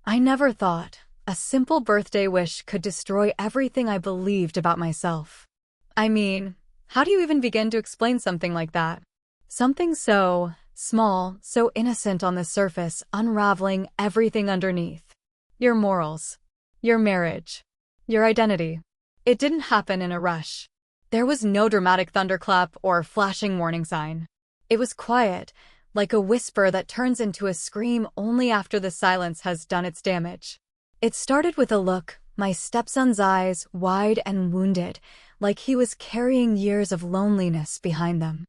I never thought a simple birthday wish could destroy everything I believed about myself. I mean, how do you even begin to explain something like that? Something so small, so innocent on the surface, unraveling everything underneath. Your morals, your marriage, your identity. It didn't happen in a rush. There was no dramatic thunderclap or flashing warning sign. It was quiet, like a whisper that turns into a scream only after the silence has done its damage. It started with a look, my stepson's eyes wide and wounded, like he was carrying years of loneliness behind them.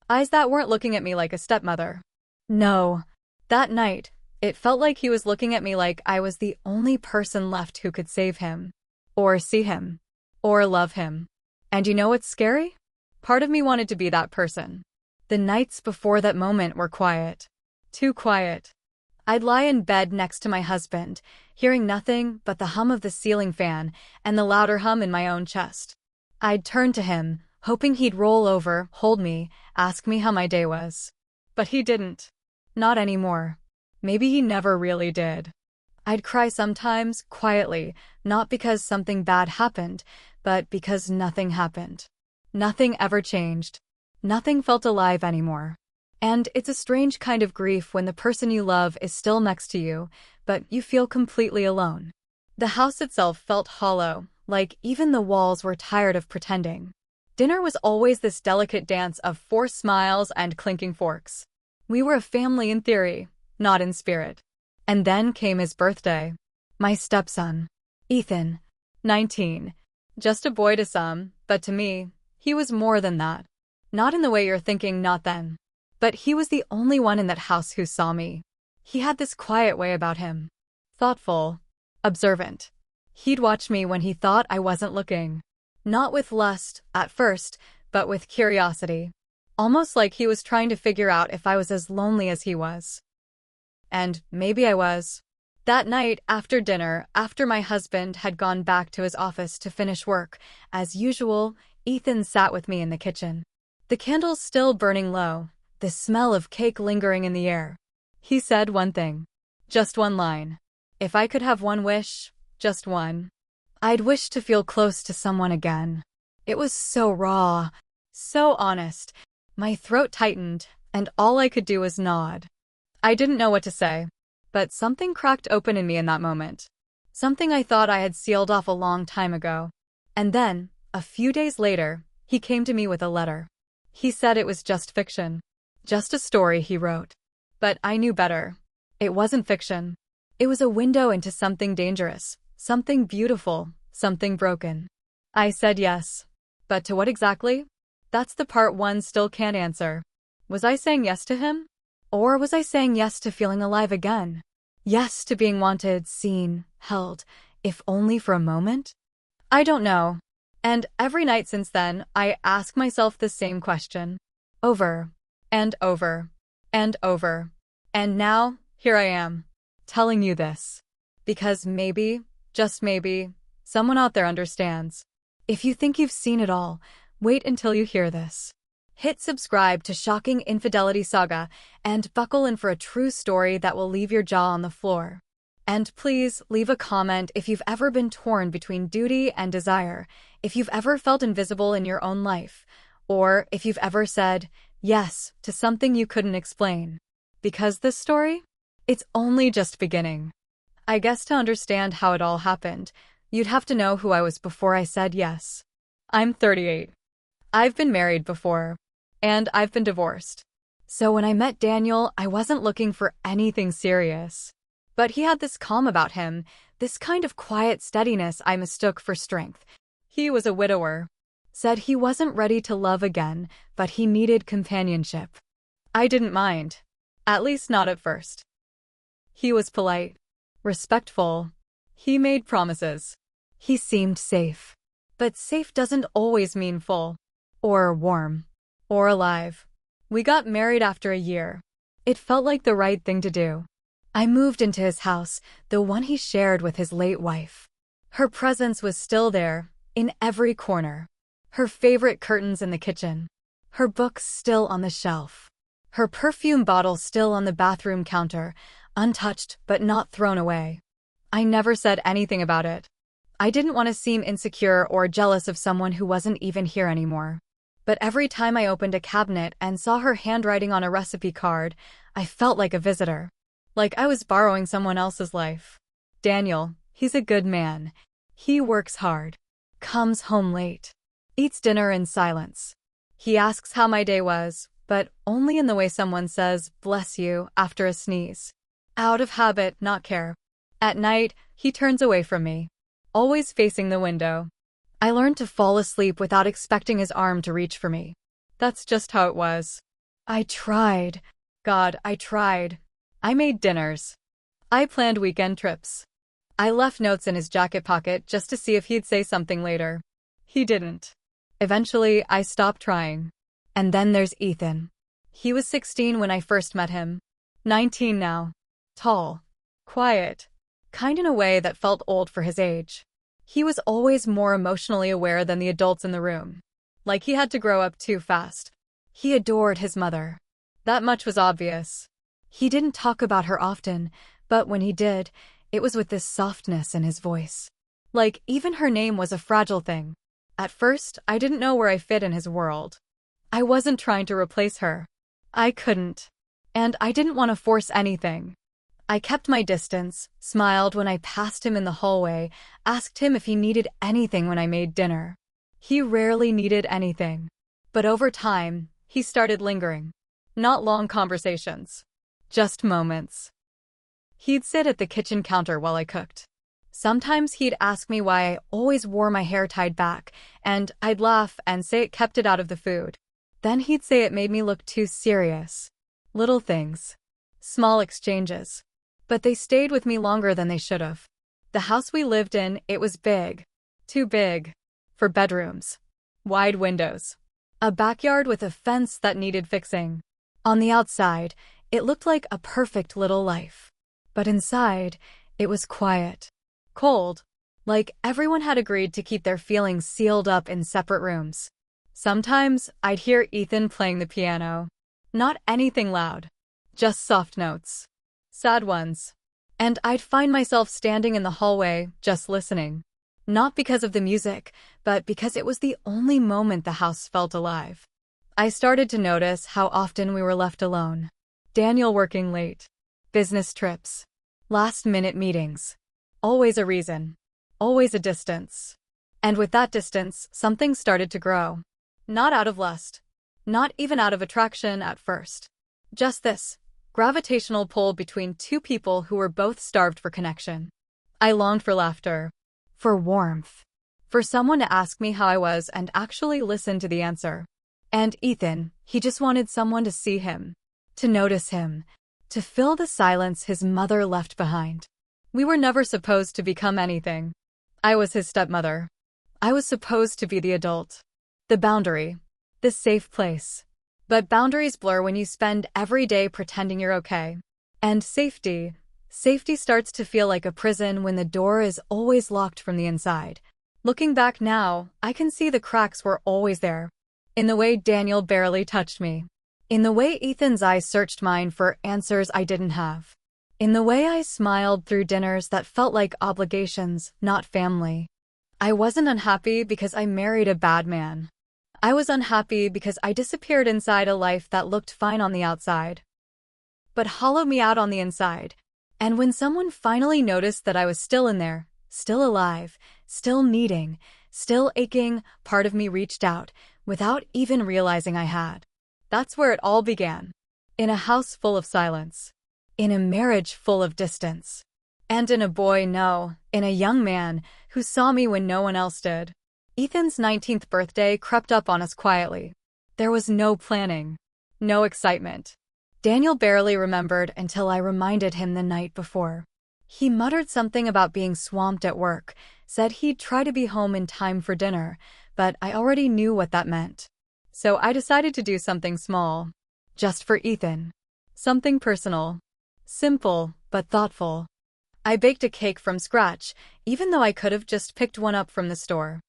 Eyes that weren't looking at me like a stepmother. No. That night, it felt like he was looking at me like I was the only person left who could save him. Or see him. Or love him. And you know what's scary? Part of me wanted to be that person. The nights before that moment were quiet. Too quiet. I'd lie in bed next to my husband, hearing nothing but the hum of the ceiling fan and the louder hum in my own chest. I'd turn to him, hoping he'd roll over, hold me, ask me how my day was. But he didn't. Not anymore. Maybe he never really did. I'd cry sometimes, quietly, not because something bad happened, but because nothing happened. Nothing ever changed. Nothing felt alive anymore. And it's a strange kind of grief when the person you love is still next to you, but you feel completely alone. The house itself felt hollow, like even the walls were tired of pretending. Dinner was always this delicate dance of forced smiles and clinking forks. We were a family in theory, not in spirit. And then came his birthday. My stepson, Ethan, 19. Just a boy to some, but to me, he was more than that. Not in the way you're thinking, not then. But he was the only one in that house who saw me. He had this quiet way about him. Thoughtful. Observant. He'd watch me when he thought I wasn't looking. Not with lust, at first, but with curiosity. Almost like he was trying to figure out if I was as lonely as he was. And maybe I was. That night, after dinner, after my husband had gone back to his office to finish work, as usual, Ethan sat with me in the kitchen. The candles still burning low, the smell of cake lingering in the air. He said one thing. Just one line. If I could have one wish, just one. I'd wish to feel close to someone again. It was so raw, so honest. My throat tightened, and all I could do was nod. I didn't know what to say, but something cracked open in me in that moment. Something I thought I had sealed off a long time ago. And then, a few days later, he came to me with a letter. He said it was just fiction. Just a story he wrote. But I knew better. It wasn't fiction. It was a window into something dangerous, something beautiful, something broken. I said yes. But to what exactly? That's the part one still can't answer. Was I saying yes to him? Or was I saying yes to feeling alive again? Yes to being wanted, seen, held, if only for a moment? I don't know. And every night since then, I ask myself the same question. Over, and over, and over. And now, here I am, telling you this. Because maybe, just maybe, someone out there understands. If you think you've seen it all, wait until you hear this. Hit subscribe to Shocking Infidelity Saga and buckle in for a true story that will leave your jaw on the floor. And please leave a comment if you've ever been torn between duty and desire, if you've ever felt invisible in your own life, or if you've ever said yes to something you couldn't explain. Because this story? It's only just beginning. I guess to understand how it all happened, you'd have to know who I was before I said yes. I'm 38. I've been married before. And I've been divorced. So when I met Daniel, I wasn't looking for anything serious. But he had this calm about him, this kind of quiet steadiness I mistook for strength. He was a widower. Said he wasn't ready to love again, but he needed companionship. I didn't mind. At least not at first. He was polite. Respectful. He made promises. He seemed safe. But safe doesn't always mean full. Or warm. Or alive. We got married after a year. It felt like the right thing to do. I moved into his house, the one he shared with his late wife. Her presence was still there, in every corner. Her favorite curtains in the kitchen. Her books still on the shelf. Her perfume bottle still on the bathroom counter, untouched but not thrown away. I never said anything about it. I didn't want to seem insecure or jealous of someone who wasn't even here anymore. But every time I opened a cabinet and saw her handwriting on a recipe card, I felt like a visitor. Like I was borrowing someone else's life. Daniel, he's a good man. He works hard. Comes home late. Eats dinner in silence. He asks how my day was, but only in the way someone says, "Bless you," after a sneeze. Out of habit, not care. At night, he turns away from me, always facing the window. I learned to fall asleep without expecting his arm to reach for me. That's just how it was. I tried. God, I tried. I made dinners. I planned weekend trips. I left notes in his jacket pocket just to see if he'd say something later. He didn't. Eventually, I stopped trying. And then there's Ethan. He was 16 when I first met him. 19 now. Tall. Quiet. Kind in a way that felt old for his age. He was always more emotionally aware than the adults in the room. Like he had to grow up too fast. He adored his mother. That much was obvious. He didn't talk about her often, but when he did, it was with this softness in his voice. Like even her name was a fragile thing. At first, I didn't know where I fit in his world. I wasn't trying to replace her. I couldn't. And I didn't want to force anything. I kept my distance, smiled when I passed him in the hallway, asked him if he needed anything when I made dinner. He rarely needed anything. But over time, he started lingering. Not long conversations. Just moments. He'd sit at the kitchen counter while I cooked. Sometimes he'd ask me why I always wore my hair tied back, and I'd laugh and say it kept it out of the food. Then he'd say it made me look too serious. Little things. Small exchanges. But they stayed with me longer than they should have. The house we lived in, it was big. Too big. For bedrooms. Wide windows. A backyard with a fence that needed fixing. On the outside, it looked like a perfect little life. But inside, it was quiet. Cold. Like everyone had agreed to keep their feelings sealed up in separate rooms. Sometimes, I'd hear Ethan playing the piano. Not anything loud. Just soft notes. Sad ones. And I'd find myself standing in the hallway, just listening. Not because of the music, but because it was the only moment the house felt alive. I started to notice how often we were left alone. Daniel working late. Business trips. Last-minute meetings. Always a reason. Always a distance. And with that distance, something started to grow. Not out of lust. Not even out of attraction at first. Just this. Gravitational pull between two people who were both starved for connection. I longed for laughter. For warmth. For someone to ask me how I was and actually listen to the answer. And Ethan, he just wanted someone to see him. To notice him. To fill the silence his mother left behind. We were never supposed to become anything. I was his stepmother. I was supposed to be the adult. The boundary. The safe place. But boundaries blur when you spend every day pretending you're okay. And safety starts to feel like a prison when the door is always locked from the inside. Looking back now, I can see the cracks were always there. In the way Daniel barely touched me. In the way Ethan's eyes searched mine for answers I didn't have. In the way I smiled through dinners that felt like obligations, not family. I wasn't unhappy because I married a bad man. I was unhappy because I disappeared inside a life that looked fine on the outside, but hollowed me out on the inside. And when someone finally noticed that I was still in there, still alive, still needing, still aching, part of me reached out, without even realizing I had. That's where it all began. In a house full of silence. In a marriage full of distance. And in a in a young man who saw me when no one else did. Ethan's 19th birthday crept up on us quietly. There was no planning. No excitement. Daniel barely remembered until I reminded him the night before. He muttered something about being swamped at work, said he'd try to be home in time for dinner, but I already knew what that meant. So I decided to do something small. Just for Ethan. Something personal. Simple, but thoughtful. I baked a cake from scratch, even though I could have just picked one up from the store.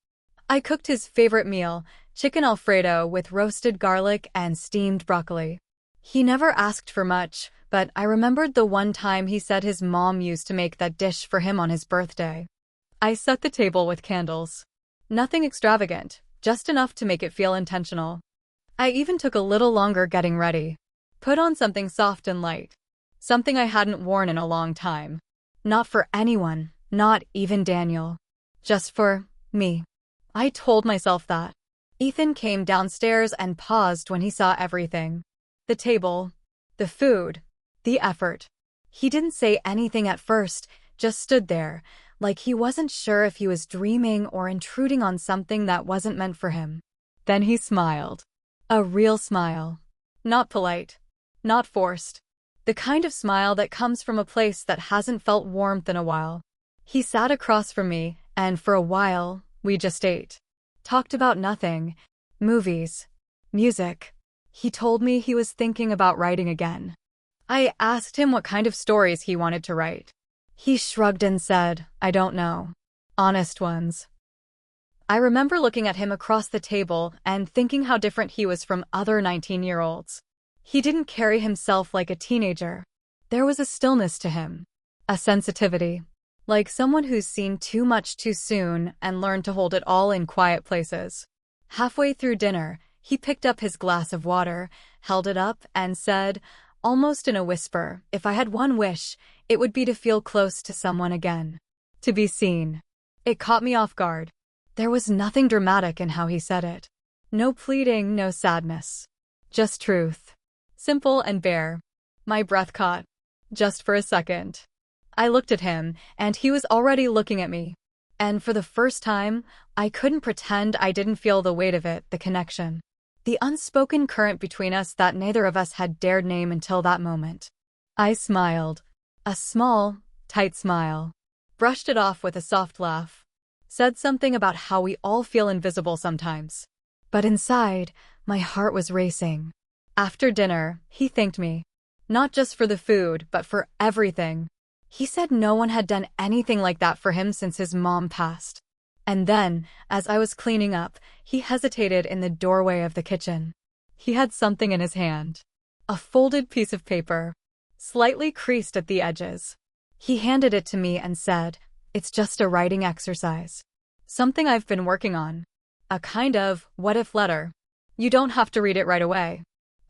I cooked his favorite meal, chicken Alfredo with roasted garlic and steamed broccoli. He never asked for much, but I remembered the one time he said his mom used to make that dish for him on his birthday. I set the table with candles. Nothing extravagant, just enough to make it feel intentional. I even took a little longer getting ready. Put on something soft and light. Something I hadn't worn in a long time. Not for anyone, not even Daniel. Just for me. I told myself that. Ethan came downstairs and paused when he saw everything. The table, the food, the effort. He didn't say anything at first, just stood there, like he wasn't sure if he was dreaming or intruding on something that wasn't meant for him. Then he smiled. A real smile. Not polite. Not forced. The kind of smile that comes from a place that hasn't felt warmth in a while. He sat across from me, and for a while, we just ate. Talked about nothing. Movies. Music. He told me he was thinking about writing again. I asked him what kind of stories he wanted to write. He shrugged and said, "I don't know. Honest ones." I remember looking at him across the table and thinking how different he was from other 19-year-olds. He didn't carry himself like a teenager. There was a stillness to him. A sensitivity. Like someone who's seen too much too soon and learned to hold it all in quiet places. Halfway through dinner, he picked up his glass of water, held it up, and said, almost in a whisper, if I had one wish, it would be to feel close to someone again. To be seen. It caught me off guard. There was nothing dramatic in how he said it. No pleading, no sadness. Just truth. Simple and bare. My breath caught. Just for a second. I looked at him, and he was already looking at me. And for the first time, I couldn't pretend I didn't feel the weight of it, the connection. The unspoken current between us that neither of us had dared name until that moment. I smiled. A small, tight smile. Brushed it off with a soft laugh. Said something about how we all feel invisible sometimes. But inside, my heart was racing. After dinner, he thanked me. Not just for the food, but for everything. He said no one had done anything like that for him since his mom passed. And then, as I was cleaning up, he hesitated in the doorway of the kitchen. He had something in his hand. A folded piece of paper. Slightly creased at the edges. He handed it to me and said, "It's just a writing exercise. Something I've been working on. A kind of what-if letter. You don't have to read it right away."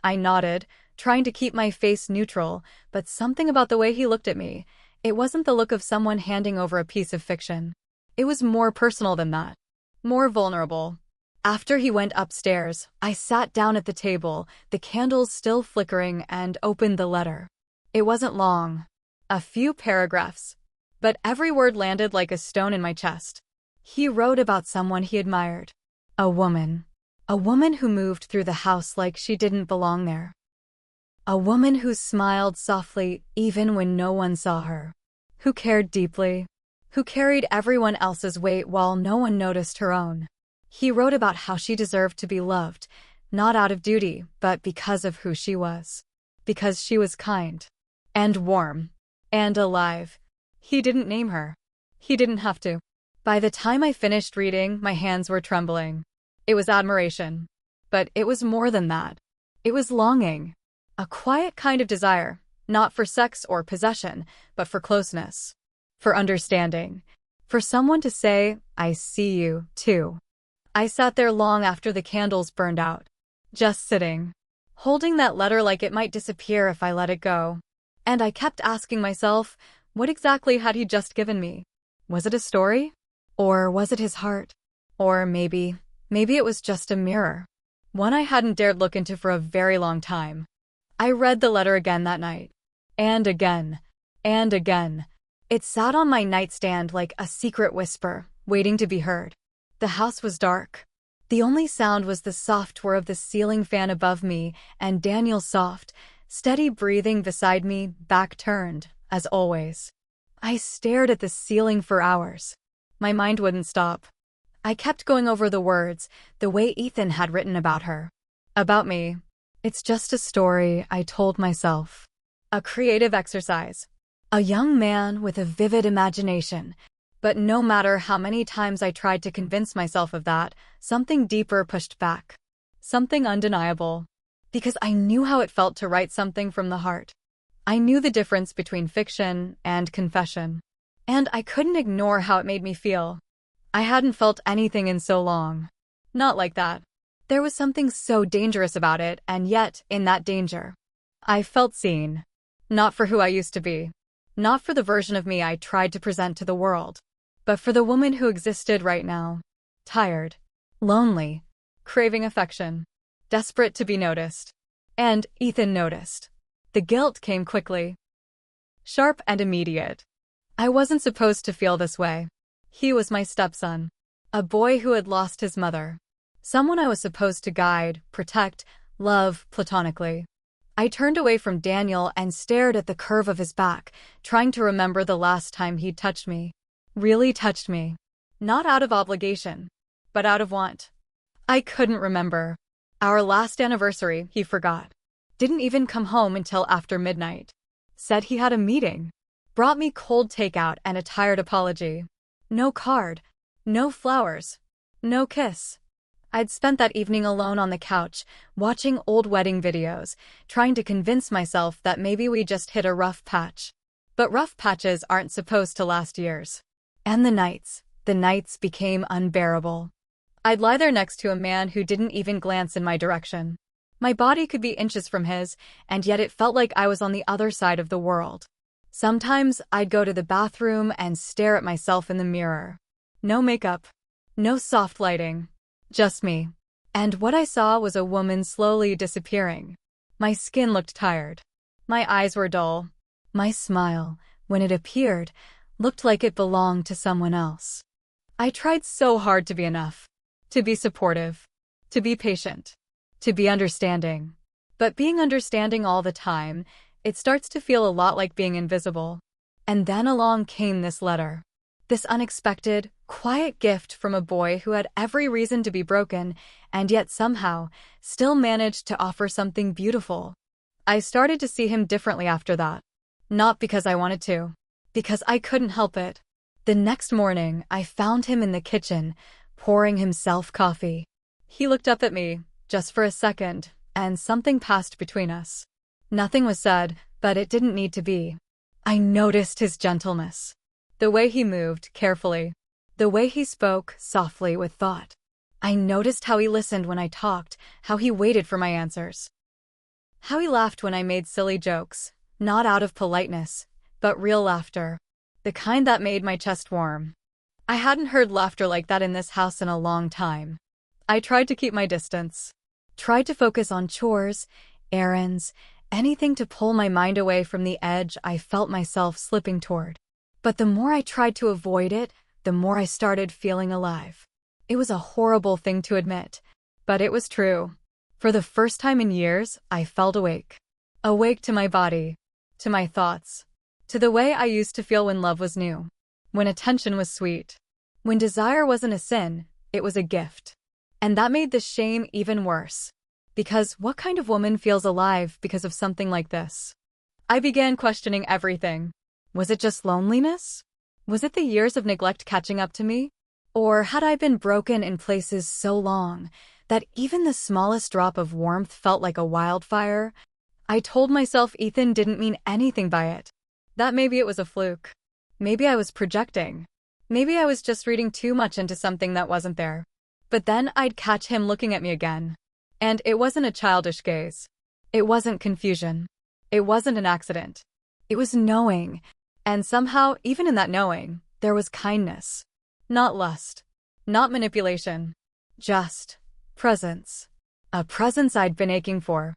I nodded, trying to keep my face neutral, but something about the way he looked at me. It wasn't the look of someone handing over a piece of fiction. It was more personal than that. More vulnerable. After he went upstairs, I sat down at the table, the candles still flickering, and opened the letter. It wasn't long. A few paragraphs. But every word landed like a stone in my chest. He wrote about someone he admired. A woman. A woman who moved through the house like she didn't belong there. A woman who smiled softly even when no one saw her. Who cared deeply. Who carried everyone else's weight while no one noticed her own. He wrote about how she deserved to be loved, not out of duty, but because of who she was. Because she was kind. And warm. And alive. He didn't name her. He didn't have to. By the time I finished reading, my hands were trembling. It was admiration. But it was more than that. It was longing. A quiet kind of desire, not for sex or possession, but for closeness. For understanding. For someone to say, "I see you, too." I sat there long after the candles burned out. Just sitting. Holding that letter like it might disappear if I let it go. And I kept asking myself, what exactly had he just given me? Was it a story? Or was it his heart? Or maybe it was just a mirror. One I hadn't dared look into for a very long time. I read the letter again that night. And again. And again. It sat on my nightstand like a secret whisper, waiting to be heard. The house was dark. The only sound was the soft whir of the ceiling fan above me and Daniel's soft, steady breathing beside me, back turned, as always. I stared at the ceiling for hours. My mind wouldn't stop. I kept going over the words, the way Ethan had written about her. About me. It's just a story, I told myself. A creative exercise. A young man with a vivid imagination. But no matter how many times I tried to convince myself of that, something deeper pushed back. Something undeniable. Because I knew how it felt to write something from the heart. I knew the difference between fiction and confession. And I couldn't ignore how it made me feel. I hadn't felt anything in so long. Not like that. There was something so dangerous about it, and yet, in that danger, I felt seen. Not for who I used to be. Not for the version of me I tried to present to the world. But for the woman who existed right now. Tired. Lonely. Craving affection. Desperate to be noticed. And Ethan noticed. The guilt came quickly. Sharp and immediate. I wasn't supposed to feel this way. He was my stepson. A boy who had lost his mother. Someone I was supposed to guide, protect, love platonically. I turned away from Daniel and stared at the curve of his back, trying to remember the last time he'd touched me. Really touched me. Not out of obligation, but out of want. I couldn't remember. Our last anniversary, he forgot. Didn't even come home until after midnight. Said he had a meeting. Brought me cold takeout and a tired apology. No card. No flowers. No kiss. I'd spent that evening alone on the couch, watching old wedding videos, trying to convince myself that maybe we just hit a rough patch. But rough patches aren't supposed to last years. And the nights became unbearable. I'd lie there next to a man who didn't even glance in my direction. My body could be inches from his, and yet it felt like I was on the other side of the world. Sometimes I'd go to the bathroom and stare at myself in the mirror. No makeup. No soft lighting. Just me. And what I saw was a woman slowly disappearing. My skin looked tired. My eyes were dull. My smile, when it appeared, looked like it belonged to someone else. I tried so hard to be enough. To be supportive. To be patient. To be understanding. But being understanding all the time, it starts to feel a lot like being invisible. And then along came this letter. This unexpected, quiet gift from a boy who had every reason to be broken, and yet somehow still managed to offer something beautiful. I started to see him differently after that. Not because I wanted to. Because I couldn't help it. The next morning, I found him in the kitchen, pouring himself coffee. He looked up at me, just for a second, and something passed between us. Nothing was said, but it didn't need to be. I noticed his gentleness. The way he moved, carefully. The way he spoke, softly, with thought. I noticed how he listened when I talked, how he waited for my answers. How he laughed when I made silly jokes, not out of politeness, but real laughter. The kind that made my chest warm. I hadn't heard laughter like that in this house in a long time. I tried to keep my distance. Tried to focus on chores, errands, anything to pull my mind away from the edge I felt myself slipping toward. But the more I tried to avoid it, the more I started feeling alive. It was a horrible thing to admit, but it was true. For the first time in years, I felt awake. Awake to my body, to my thoughts, to the way I used to feel when love was new, when attention was sweet, when desire wasn't a sin, it was a gift. And that made the shame even worse. Because what kind of woman feels alive because of something like this? I began questioning everything. Was it just loneliness? Was it the years of neglect catching up to me? Or had I been broken in places so long that even the smallest drop of warmth felt like a wildfire? I told myself Ethan didn't mean anything by it. That maybe it was a fluke. Maybe I was projecting. Maybe I was just reading too much into something that wasn't there. But then I'd catch him looking at me again. And it wasn't a childish gaze. It wasn't confusion. It wasn't an accident. It was knowing. And somehow, even in that knowing, there was kindness. Not lust. Not manipulation. Just presence. A presence I'd been aching for.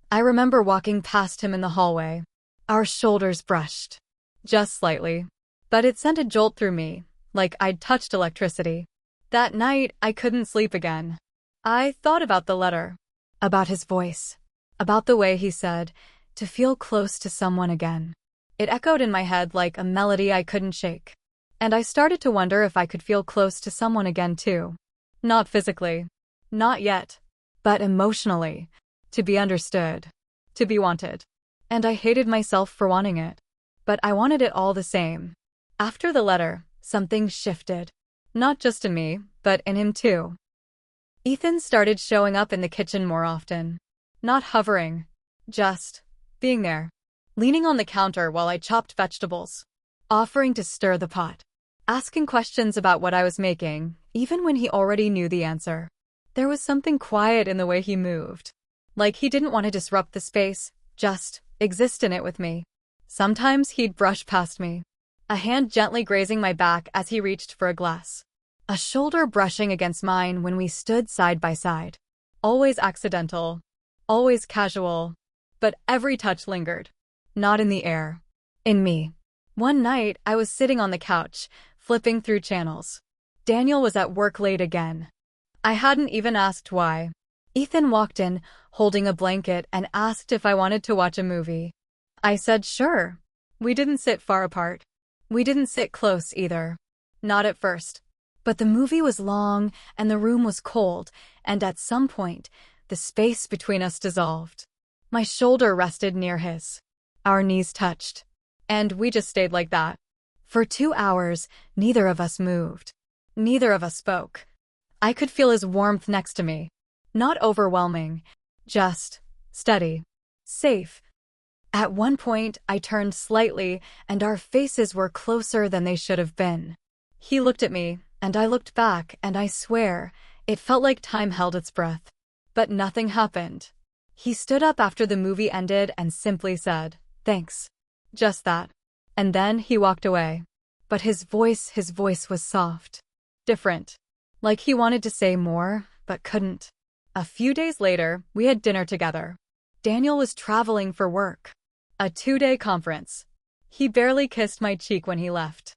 I remember walking past him in the hallway. Our shoulders brushed. Just slightly. But it sent a jolt through me, like I'd touched electricity. That night, I couldn't sleep again. I thought about the letter. About his voice. About the way he said, to feel close to someone again. It echoed in my head like a melody I couldn't shake. And I started to wonder if I could feel close to someone again too. Not physically. Not yet. But emotionally. To be understood. To be wanted. And I hated myself for wanting it. But I wanted it all the same. After the letter, something shifted. Not just in me, but in him too. Ethan started showing up in the kitchen more often. Not hovering. Just being there. leaning on the counter while I chopped vegetables, offering to stir the pot, asking questions about what I was making, even when he already knew the answer. There was something quiet in the way he moved, like he didn't want to disrupt the space, just exist in it with me. Sometimes he'd brush past me, a hand gently grazing my back as he reached for a glass, a shoulder brushing against mine when we stood side by side. Always accidental, always casual, but every touch lingered. Not in the air, in me. One night, I was sitting on the couch, flipping through channels. Daniel was at work late again. I hadn't even asked why. Ethan walked in, holding a blanket, and asked if I wanted to watch a movie. I said sure. We didn't sit far apart. We didn't sit close either. Not at first. But the movie was long, and the room was cold, and at some point, the space between us dissolved. My shoulder rested near his. Our knees touched. And we just stayed like that. For 2 hours, neither of us moved. Neither of us spoke. I could feel his warmth next to me. Not overwhelming, just steady, safe. At one point, I turned slightly, and our faces were closer than they should have been. He looked at me, and I looked back, and I swear, it felt like time held its breath. But nothing happened. He stood up after the movie ended and simply said, "Thanks." Just that. And then he walked away. But his voice was soft. Different. Like he wanted to say more, but couldn't. A few days later, we had dinner together. Daniel was traveling for work. A 2-day conference. He barely kissed my cheek when he left.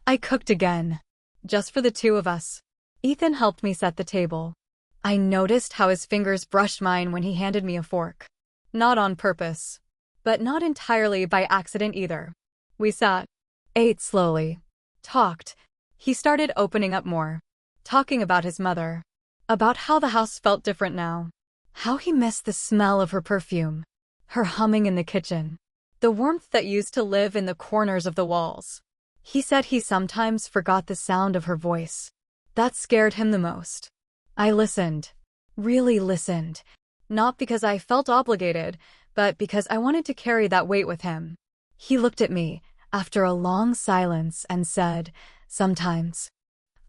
I cooked again. Just for the two of us. Ethan helped me set the table. I noticed how his fingers brushed mine when he handed me a fork. Not on purpose. But not entirely by accident either. We sat, ate slowly, talked. He started opening up more. Talking about his mother. About how the house felt different now. How he missed the smell of her perfume. Her humming in the kitchen. The warmth that used to live in the corners of the walls. He said he sometimes forgot the sound of her voice. That scared him the most. I listened. Really listened. Not because I felt obligated, but because I wanted to carry that weight with him. He looked at me, after a long silence, and said, "Sometimes.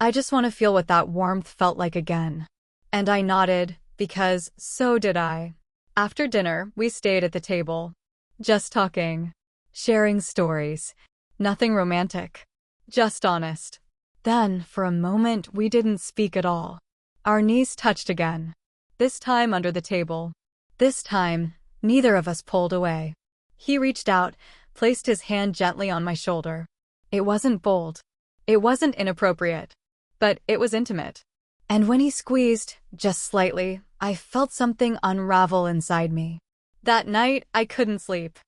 I just want to feel what that warmth felt like again." And I nodded, because so did I. After dinner, we stayed at the table. Just talking. Sharing stories. Nothing romantic. Just honest. Then, for a moment, we didn't speak at all. Our knees touched again. This time under the table. This time, neither of us pulled away. He reached out, placed his hand gently on my shoulder. It wasn't bold. It wasn't inappropriate. But it was intimate. And when he squeezed, just slightly, I felt something unravel inside me. That night, I couldn't sleep.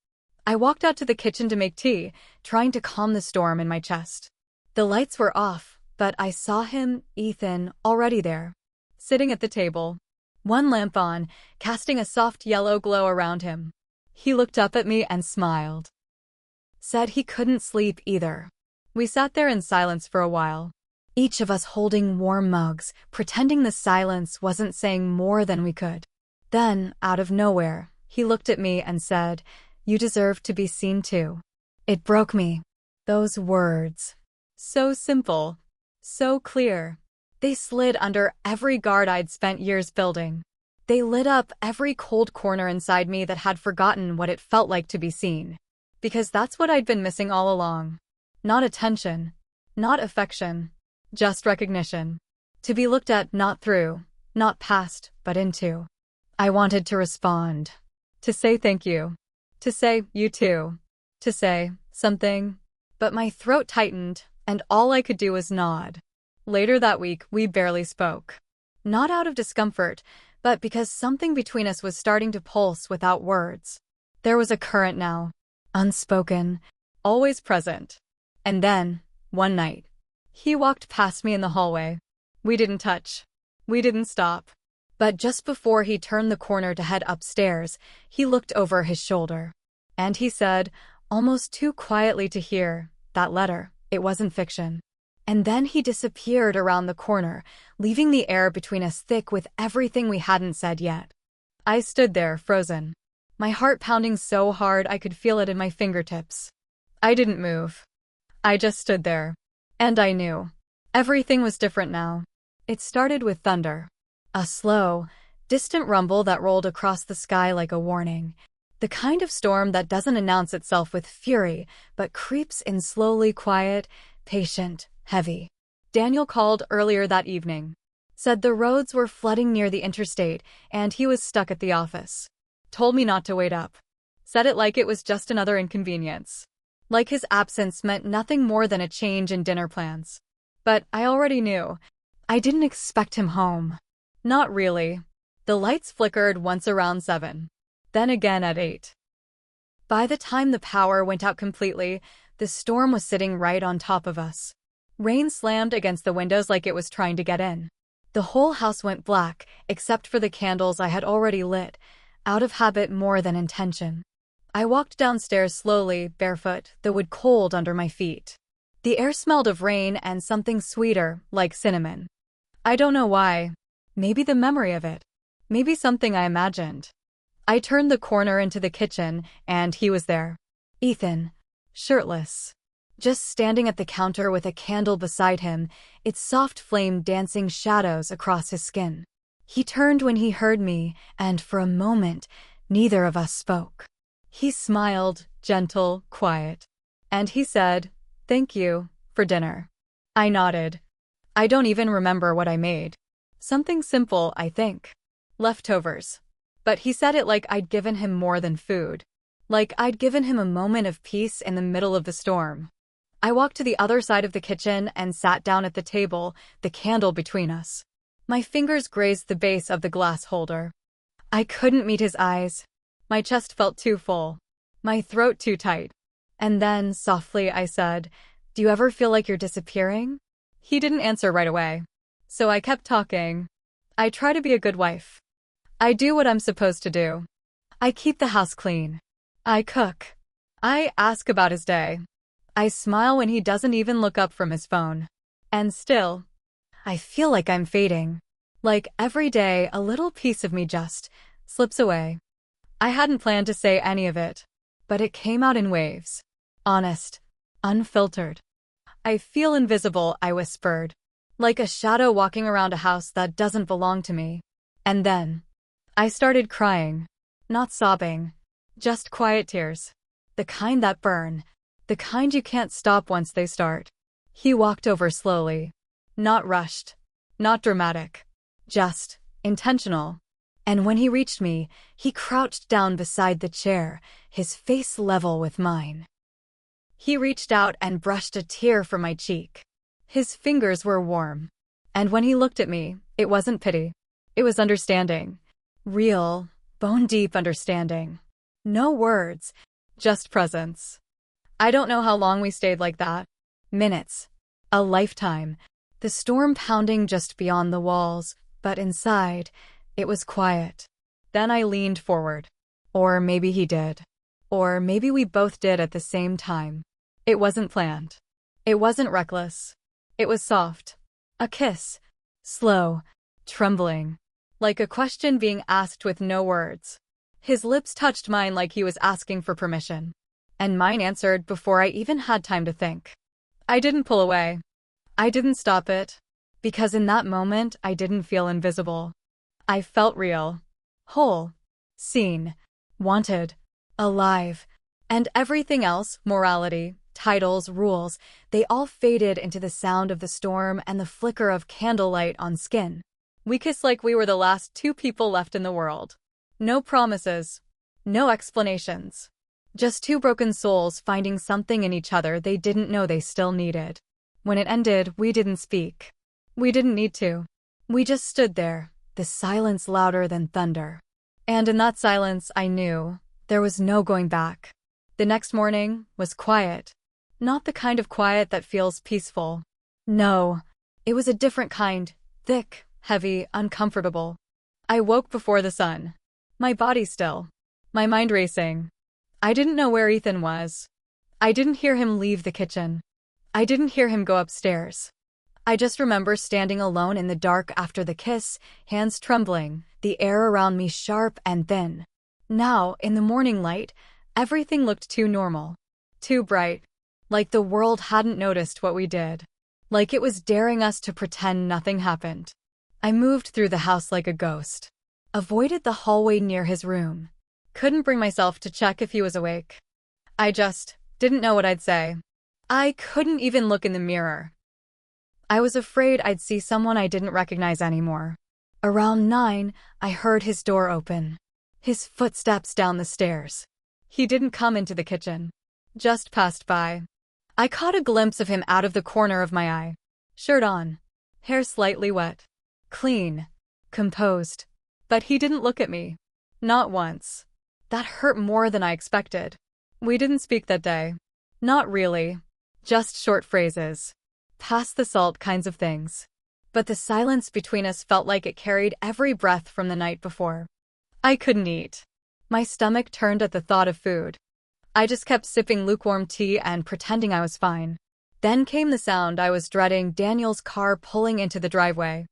I walked out to the kitchen to make tea, trying to calm the storm in my chest. The lights were off, but I saw him, Ethan, already there. Sitting at the table. One lamp on, casting a soft yellow glow around him. He looked up at me and smiled. Said he couldn't sleep either. We sat there in silence for a while. Each of us holding warm mugs, pretending the silence wasn't saying more than we could. Then, out of nowhere, he looked at me and said, "You deserve to be seen too." It broke me. Those words. So simple. So clear. They slid under every guard I'd spent years building. They lit up every cold corner inside me that had forgotten what it felt like to be seen. Because that's what I'd been missing all along. Not attention. Not affection. Just recognition. To be looked at not through, not past, but into. I wanted to respond. To say thank you. To say, you too. To say something. But my throat tightened, and all I could do was nod. Later that week, we barely spoke. Not out of discomfort, but because something between us was starting to pulse without words. There was a current now. Unspoken. Always present. And then, one night, he walked past me in the hallway. We didn't touch. We didn't stop. But just before he turned the corner to head upstairs, he looked over his shoulder. And he said, almost too quietly to hear, "That letter, it wasn't fiction." And then he disappeared around the corner, leaving the air between us thick with everything we hadn't said yet. I stood there, frozen. my heart pounding so hard I could feel it in my fingertips. I didn't move. I just stood there. And I knew. Everything was different now. It started with thunder. A slow, distant rumble that rolled across the sky like a warning. The kind of storm that doesn't announce itself with fury, but creeps in slowly, quiet, patient, heavy. Daniel called earlier that evening. Said the roads were flooding near the interstate, and he was stuck at the office. Told me not to wait up. Said it like it was just another inconvenience. Like his absence meant nothing more than a change in dinner plans. But I already knew. I didn't expect him home. Not really. The lights flickered once around 7. Then again at 8. By the time the power went out completely, the storm was sitting right on top of us. Rain slammed against the windows like it was trying to get in. The whole house went black, except for the candles I had already lit, out of habit more than intention. I walked downstairs slowly, barefoot, the wood cold under my feet. The air smelled of rain and something sweeter, like cinnamon. I don't know why. Maybe the memory of it. Maybe something I imagined. I turned the corner into the kitchen, and he was there. Ethan. Shirtless. Just standing at the counter with a candle beside him, its soft flame dancing shadows across his skin. He turned when he heard me, and for a moment, neither of us spoke. He smiled, gentle, quiet. And he said, "Thank you, for dinner." I nodded. I don't even remember what I made. Something simple, I think. Leftovers. But he said it like I'd given him more than food. Like I'd given him a moment of peace in the middle of the storm. I walked to the other side of the kitchen and sat down at the table, the candle between us. My fingers grazed the base of the glass holder. I couldn't meet his eyes. My chest felt too full. My throat too tight. And then, softly, I said, "Do you ever feel like you're disappearing?" He didn't answer right away. So I kept talking. I try to be a good wife. I do what I'm supposed to do. I keep the house clean. I cook. I ask about his day. I smile when he doesn't even look up from his phone. And still, I feel like I'm fading. Like every day, a little piece of me just slips away. I hadn't planned to say any of it, but it came out in waves. Honest. Unfiltered. "I feel invisible," I whispered. Like a shadow walking around a house that doesn't belong to me. And then, I started crying. Not sobbing. Just quiet tears. The kind that burn. The kind you can't stop once they start. He walked over slowly. Not rushed. Not dramatic. Just intentional. And when he reached me, he crouched down beside the chair, his face level with mine. He reached out and brushed a tear from my cheek. His fingers were warm. And when he looked at me, it wasn't pity. It was understanding. Real, bone-deep understanding. No words, just presence. I don't know how long we stayed like that. Minutes. A lifetime. The storm pounding just beyond the walls, but inside, it was quiet. Then I leaned forward. Or maybe he did. Or maybe we both did at the same time. It wasn't planned. It wasn't reckless. It was soft. A kiss. Slow. Trembling. Like a question being asked with no words. His lips touched mine like he was asking for permission. And mine answered before I even had time to think. I didn't pull away. I didn't stop it. Because in that moment, I didn't feel invisible. I felt real. Whole. Seen. Wanted. Alive. And everything else, morality, titles, rules, they all faded into the sound of the storm and the flicker of candlelight on skin. We kissed like we were the last two people left in the world. No promises. No explanations. Just two broken souls finding something in each other they didn't know they still needed. When it ended, we didn't speak. We didn't need to. We just stood there, the silence louder than thunder. And in that silence, I knew there was no going back. The next morning was quiet. Not the kind of quiet that feels peaceful. No, it was a different kind, thick, heavy, uncomfortable. I woke before the sun. My body still. My mind racing. I didn't know where Ethan was. I didn't hear him leave the kitchen. I didn't hear him go upstairs. I just remember standing alone in the dark after the kiss, hands trembling, the air around me sharp and thin. Now, in the morning light, everything looked too normal. Too bright. Like the world hadn't noticed what we did. Like it was daring us to pretend nothing happened. I moved through the house like a ghost. Avoided the hallway near his room. Couldn't bring myself to check if he was awake. I just didn't know what I'd say. I couldn't even look in the mirror. I was afraid I'd see someone I didn't recognize anymore. Around 9, I heard his door open. His footsteps down the stairs. He didn't come into the kitchen. Just passed by. I caught a glimpse of him out of the corner of my eye. Shirt on. Hair slightly wet. Clean. Composed. But he didn't look at me. Not once. That hurt more than I expected. We didn't speak that day. Not really. Just short phrases. Pass the salt kinds of things. But the silence between us felt like it carried every breath from the night before. I couldn't eat. My stomach turned at the thought of food. I just kept sipping lukewarm tea and pretending I was fine. Then came the sound I was dreading, Daniel's car pulling into the driveway.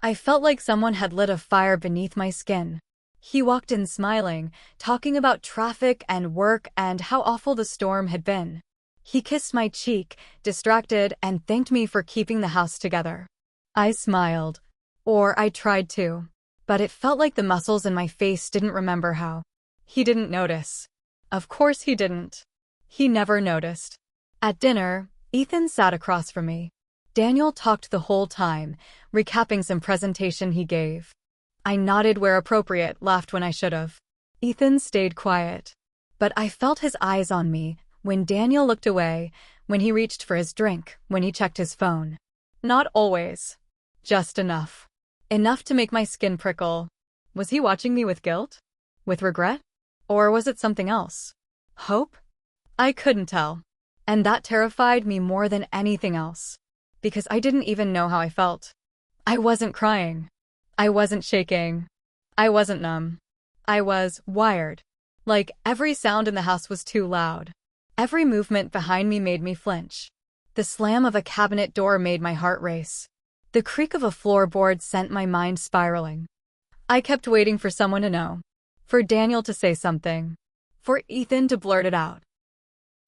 I felt like someone had lit a fire beneath my skin. He walked in smiling, talking about traffic and work and how awful the storm had been. He kissed my cheek, distracted, and thanked me for keeping the house together. I smiled. Or I tried to. But it felt like the muscles in my face didn't remember how. He didn't notice. Of course he didn't. He never noticed. At dinner, Ethan sat across from me. Daniel talked the whole time, recapping some presentation he gave. I nodded where appropriate, laughed when I should have. Ethan stayed quiet. But I felt his eyes on me, when Daniel looked away, when he reached for his drink, when he checked his phone. Not always. Just enough. Enough to make my skin prickle. Was he watching me with guilt? With regret? Or was it something else? Hope? I couldn't tell. And that terrified me more than anything else. Because I didn't even know how I felt. I wasn't crying. I wasn't shaking. I wasn't numb. I was wired. Like every sound in the house was too loud. Every movement behind me made me flinch. The slam of a cabinet door made my heart race. The creak of a floorboard sent my mind spiraling. I kept waiting for someone to know. For Daniel to say something. For Ethan to blurt it out.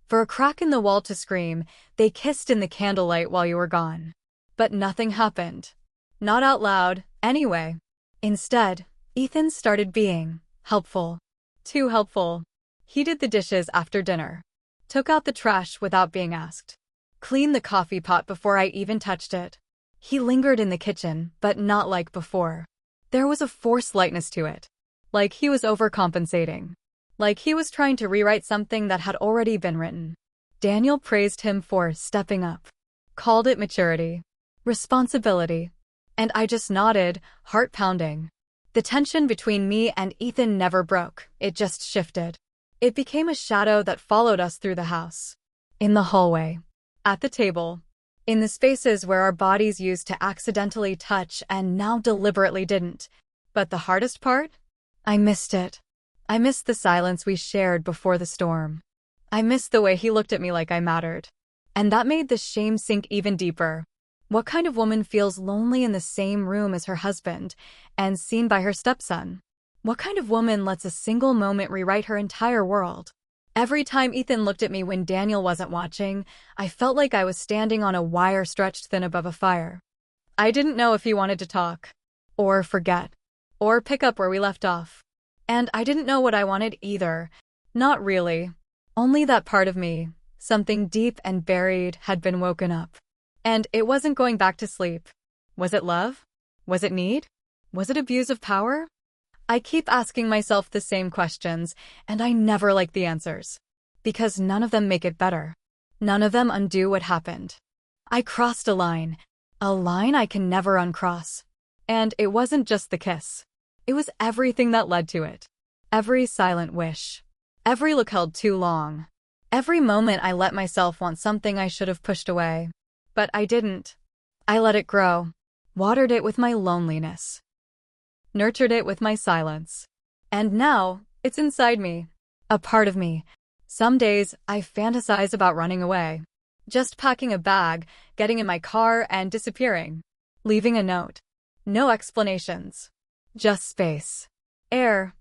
For a crack in the wall to scream, "They kissed in the candlelight while you were gone." But nothing happened. Not out loud, anyway. Instead, Ethan started being helpful. Too helpful. He did the dishes after dinner. Took out the trash without being asked. Cleaned the coffee pot before I even touched it. He lingered in the kitchen, but not like before. There was a forced lightness to it. Like he was overcompensating. Like he was trying to rewrite something that had already been written. Daniel praised him for stepping up. Called it maturity. Responsibility. And I just nodded, heart pounding. The tension between me and Ethan never broke, it just shifted. It became a shadow that followed us through the house. In the hallway. At the table. In the spaces where our bodies used to accidentally touch and now deliberately didn't. But the hardest part? I missed it. I missed the silence we shared before the storm. I missed the way he looked at me like I mattered. And that made the shame sink even deeper. What kind of woman feels lonely in the same room as her husband and seen by her stepson? What kind of woman lets a single moment rewrite her entire world? Every time Ethan looked at me when Daniel wasn't watching, I felt like I was standing on a wire stretched thin above a fire. I didn't know if he wanted to talk. Or forget. Or pick up where we left off. And I didn't know what I wanted either. Not really. Only that part of me, something deep and buried, had been woken up. And it wasn't going back to sleep. Was it love? Was it need? Was it abuse of power? I keep asking myself the same questions, and I never like the answers. Because none of them make it better. None of them undo what happened. I crossed a line I can never uncross. And it wasn't just the kiss. It was everything that led to it. Every silent wish. Every look held too long. Every moment I let myself want something I should have pushed away. But I didn't. I let it grow. Watered it with my loneliness. Nurtured it with my silence. And now, it's inside me. A part of me. Some days, I fantasize about running away. Just packing a bag, getting in my car, and disappearing. Leaving a note. No explanations. Just space. Air.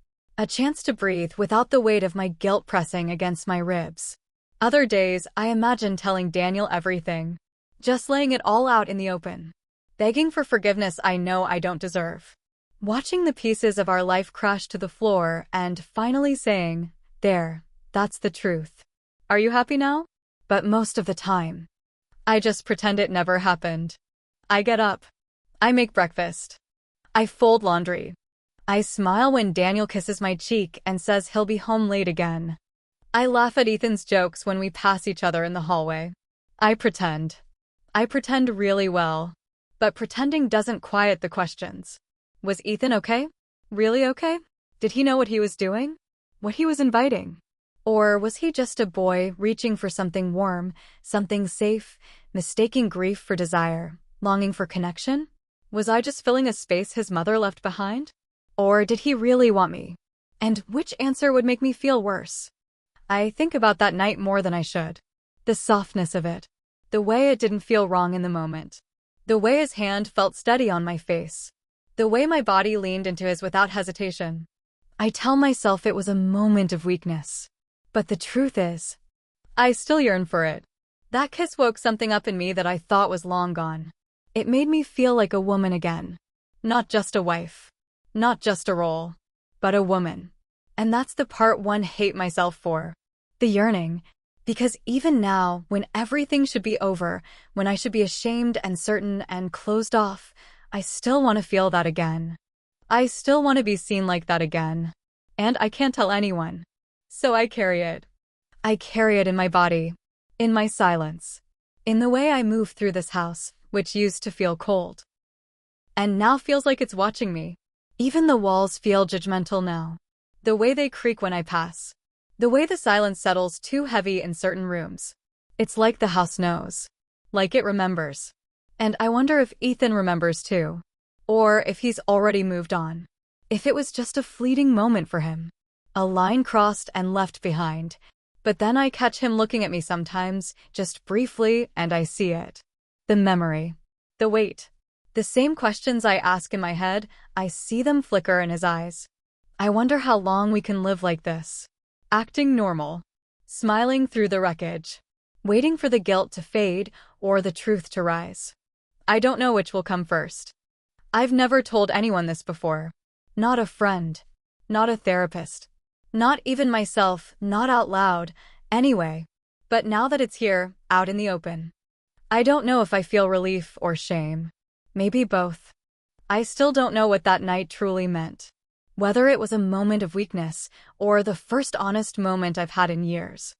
A chance to breathe without the weight of my guilt pressing against my ribs. Other days, I imagine telling Daniel everything. Just laying it all out in the open. Begging for forgiveness I know I don't deserve. Watching the pieces of our life crash to the floor and finally saying, "There, that's the truth. Are you happy now?" But most of the time, I just pretend it never happened. I get up. I make breakfast. I fold laundry. I smile when Daniel kisses my cheek and says he'll be home late again. I laugh at Ethan's jokes when we pass each other in the hallway. I pretend. I pretend really well. But pretending doesn't quiet the questions. Was Ethan okay? Really okay? Did he know what he was doing? What he was inviting? Or was he just a boy reaching for something warm, something safe, mistaking grief for desire, longing for connection? Was I just filling a space his mother left behind? Or did he really want me? And which answer would make me feel worse? I think about that night more than I should. The softness of it. The way it didn't feel wrong in the moment. The way his hand felt steady on my face. The way my body leaned into his without hesitation. I tell myself it was a moment of weakness. But the truth is, I still yearn for it. That kiss woke something up in me that I thought was long gone. It made me feel like a woman again. Not just a wife. Not just a role. But a woman. And that's the part one hate myself for. The yearning. Because even now, when everything should be over, when I should be ashamed and certain and closed off, I still want to feel that again. I still want to be seen like that again. And I can't tell anyone. So I carry it. I carry it in my body. In my silence. In the way I move through this house, which used to feel cold. And now feels like it's watching me. Even the walls feel judgmental now. The way they creak when I pass. The way the silence settles too heavy in certain rooms. It's like the house knows. Like it remembers. And I wonder if Ethan remembers too. Or if he's already moved on. If it was just a fleeting moment for him. A line crossed and left behind. But then I catch him looking at me sometimes, just briefly, and I see it. The memory. The weight. The same questions I ask in my head, I see them flicker in his eyes. I wonder how long we can live like this. Acting normal. Smiling through the wreckage. Waiting for the guilt to fade or the truth to rise. I don't know which will come first. I've never told anyone this before. Not a friend. Not a therapist. Not even myself, not out loud, anyway. But now that it's here, out in the open. I don't know if I feel relief or shame. Maybe both. I still don't know what that night truly meant. Whether it was a moment of weakness or the first honest moment I've had in years.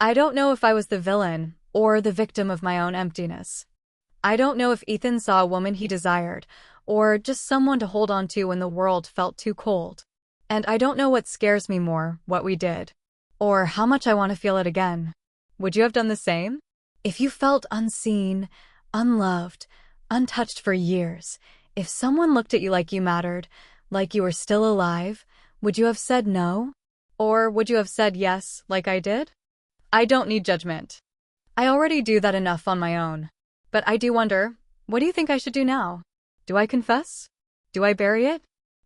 I don't know if I was the villain or the victim of my own emptiness. I don't know if Ethan saw a woman he desired or just someone to hold on to when the world felt too cold. And I don't know what scares me more, what we did, or how much I want to feel it again. Would you have done the same? If you felt unseen, unloved, untouched for years, if someone looked at you like you mattered, like you were still alive, would you have said no? Or would you have said yes, like I did? I don't need judgment. I already do that enough on my own. But I do wonder, what do you think I should do now? Do I confess? Do I bury it?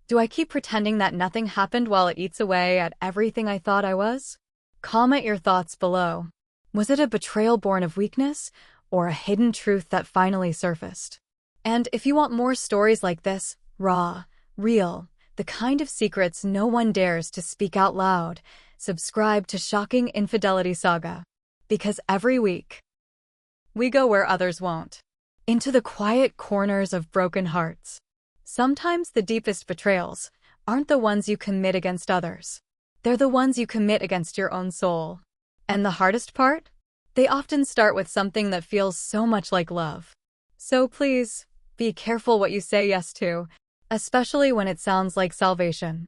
Do I keep pretending that nothing happened while it eats away at everything I thought I was? Comment your thoughts below. Was it a betrayal born of weakness, or a hidden truth that finally surfaced? And if you want more stories like this, raw, real, the kind of secrets no one dares to speak out loud, subscribe to Shocking Infidelity Saga. Because every week, we go where others won't. Into the quiet corners of broken hearts. Sometimes the deepest betrayals aren't the ones you commit against others. They're the ones you commit against your own soul. And the hardest part? They often start with something that feels so much like love. So please, be careful what you say yes to, especially when it sounds like salvation.